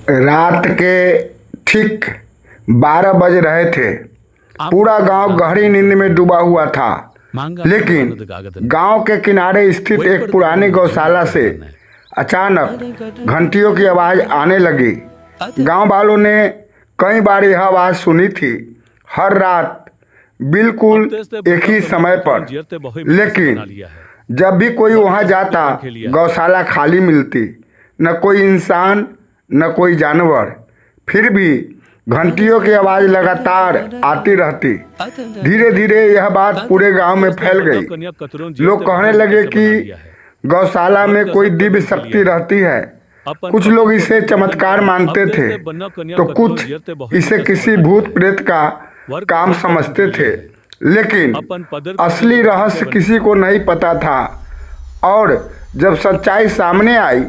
रात के ठीक 12 बज रहे थे। पूरा गांव गहरी नींद में डूबा हुआ था, लेकिन गांव के किनारे स्थित एक पुरानी गौशाला से अचानक घंटियों की आवाज़ आने लगी। गांव वालों ने कई बार यह आवाज़ सुनी थी, हर रात बिल्कुल एक ही समय पर, लेकिन जब भी कोई वहां जाता गौशाला खाली मिलती, न कोई इंसान न कोई जानवर। फिर भी घंटियों की आवाज़ लगातार आती रहती। धीरे धीरे यह बात पूरे गांव में फैल गई। लोग कहने लगे कि गौशाला में कोई दिव्य शक्ति रहती है। कुछ लोग इसे चमत्कार मानते थे, तो कुछ इसे किसी भूत प्रेत का काम समझते थे, लेकिन असली रहस्य किसी को नहीं पता था। और जब सच्चाई सामने आई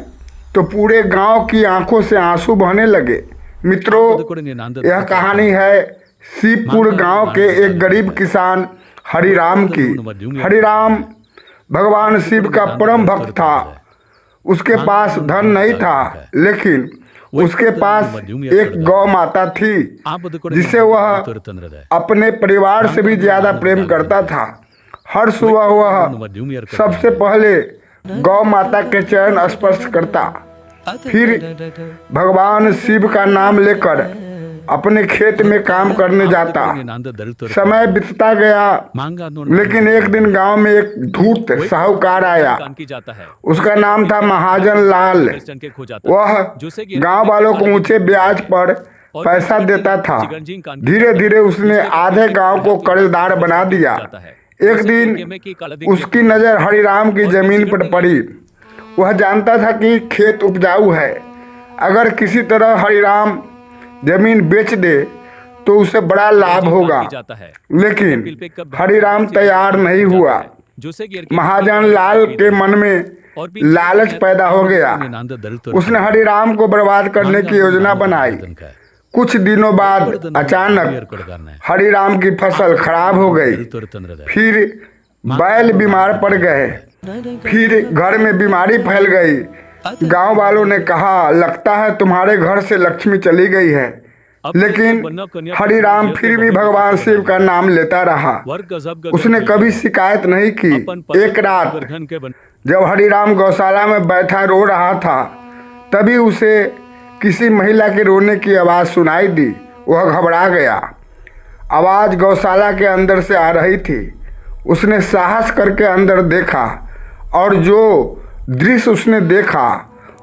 तो पूरे गांव की आंखों से आंसू बहने लगे। मित्रों, यह कहानी है शिवपुर गांव के एक गरीब किसान हरिराम की। हरिराम भगवान शिव का परम भक्त था। उसके पास धन नहीं था, लेकिन उसके पास एक गौ माता थी जिसे वह अपने परिवार से भी ज्यादा प्रेम करता था। हर सुबह वह सबसे पहले गौ माता के चरण स्पर्श करता, फिर भगवान शिव का नाम लेकर अपने खेत में काम करने जाता। समय बीतता गया, लेकिन एक दिन गांव में एक धूर्त साहूकार आया। उसका नाम था महाजन लाल। वह गांव वालों को ऊंचे ब्याज पर पैसा देता था। धीरे धीरे उसने आधे गांव को कर्जदार बना दिया। एक दिन उसकी नजर हरिराम की जमीन पर पड़ी। वह जानता था कि खेत उपजाऊ है। अगर किसी तरह हरिराम जमीन बेच दे तो उसे बड़ा लाभ होगा, लेकिन हरिराम तैयार नहीं हुआ। महाजन लाल के मन में लालच पैदा हो गया। उसने हरिराम को बर्बाद करने की योजना बनाई। कुछ दिनों बाद अचानक हरिराम की फसल खराब हो गई। फिर बैल बीमार पड़ गए। फिर घर में बीमारी फैल गई। गांव वालों ने कहा, लगता है तुम्हारे घर से लक्ष्मी चली गई है। लेकिन हरिराम फिर भी भगवान शिव का नाम लेता रहा। उसने कभी शिकायत नहीं की। एक रात जब हरिराम गौशाला में बैठा रो रहा था, तभी उसे किसी महिला के रोने की आवाज़ सुनाई दी। वह घबरा गया। आवाज़ गौशाला के अंदर से आ रही थी। उसने साहस करके अंदर देखा, और जो दृश्य उसने देखा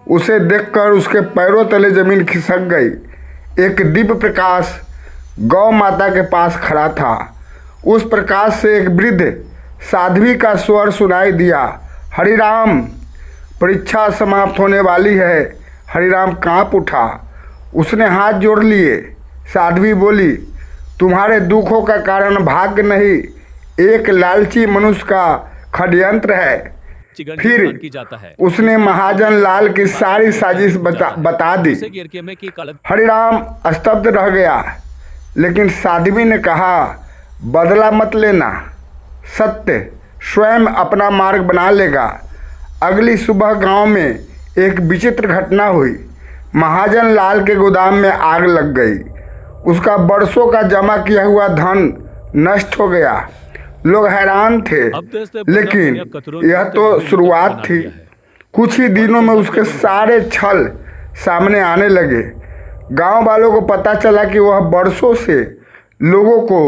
उसे देखकर उसके पैरों तले जमीन खिसक गई। एक दिव्य प्रकाश गौ माता के पास खड़ा था। उस प्रकाश से एक वृद्ध साध्वी का स्वर सुनाई दिया, हरिराम, परीक्षा समाप्त होने वाली है। हरिराम कांप उठा। उसने हाथ जोड़ लिए। साध्वी बोली, तुम्हारे दुखों का कारण भाग्य नहीं, एक लालची मनुष्य का षड्यंत्र है। फिर उसने महाजन लाल की सारी साजिश बता दी। हरिराम स्तब्ध रह गया, लेकिन साध्वी ने कहा, बदला मत लेना, सत्य स्वयं अपना मार्ग बना लेगा। अगली सुबह गांव में एक विचित्र घटना हुई। महाजन लाल के गोदाम में आग लग गई। उसका बरसों का जमा किया हुआ धन नष्ट हो गया। लोग हैरान थे, लेकिन यह तो शुरुआत थी। कुछ ही दिनों में उसके सारे छल सामने आने लगे। गांव वालों को पता चला कि वह बरसों से लोगों को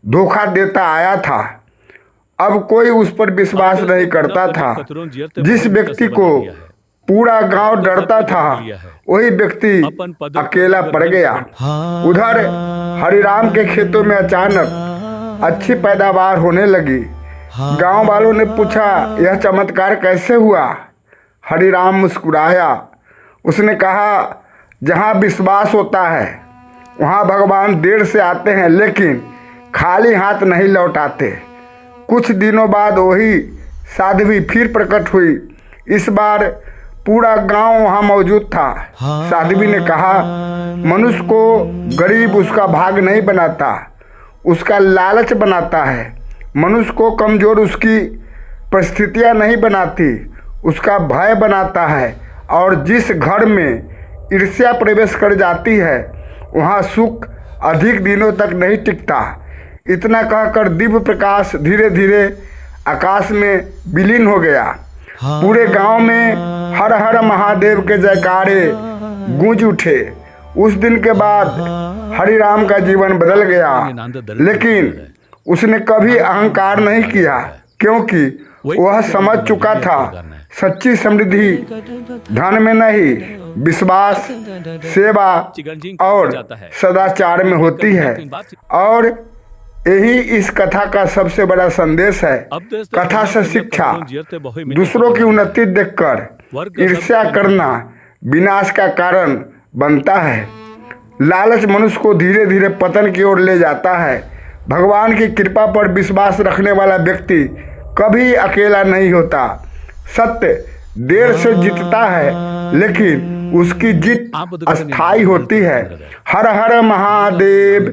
धोखा देता आया था। अब कोई उस पर विश्वास नहीं करता था। जिस व्यक्ति को पूरा गांव डरता था, वही व्यक्ति अकेला पड़ गया। उधर हरिराम के खेतों में अचानक अच्छी पैदावार होने लगी। गांव वालों ने पूछा, यह चमत्कार कैसे हुआ? हरिराम मुस्कुराया। उसने कहा, जहां विश्वास होता है वहां भगवान देर से आते हैं, लेकिन खाली हाथ नहीं लौटाते। कुछ दिनों बाद वही साध्वी फिर प्रकट हुई। इस बार पूरा गांव वहां मौजूद था। साध्वी ने कहा, मनुष्य को गरीब उसका भाग्य नहीं बनाता, उसका लालच बनाता है। मनुष्य को कमजोर उसकी परिस्थितियां नहीं बनाती, उसका भय बनाता है। और जिस घर में ईर्ष्या प्रवेश कर जाती है वहाँ सुख अधिक दिनों तक नहीं टिकता। इतना कहकर दिव्य प्रकाश धीरे धीरे आकाश में विलीन हो गया। पूरे गांव में हर हर महादेव के जयकारे गूंज उठे। उस दिन के बाद हरिराम का जीवन बदल गया, लेकिन उसने कभी अहंकार नहीं किया, क्योंकि वह समझ चुका था सच्ची समृद्धि धन में नहीं, विश्वास, सेवा और सदाचार में होती है। और यही इस कथा का सबसे बड़ा संदेश है। कथा से शिक्षा: दूसरों की उन्नति देखकर ईर्ष्या करना विनाश का कारण बनता है। लालच मनुष्य को धीरे धीरे पतन की ओर ले जाता है। भगवान की कृपा पर विश्वास रखने वाला व्यक्ति कभी अकेला नहीं होता। सत्य देर से जीतता है, लेकिन उसकी जीत अस्थायी होती है। हर हर महादेव।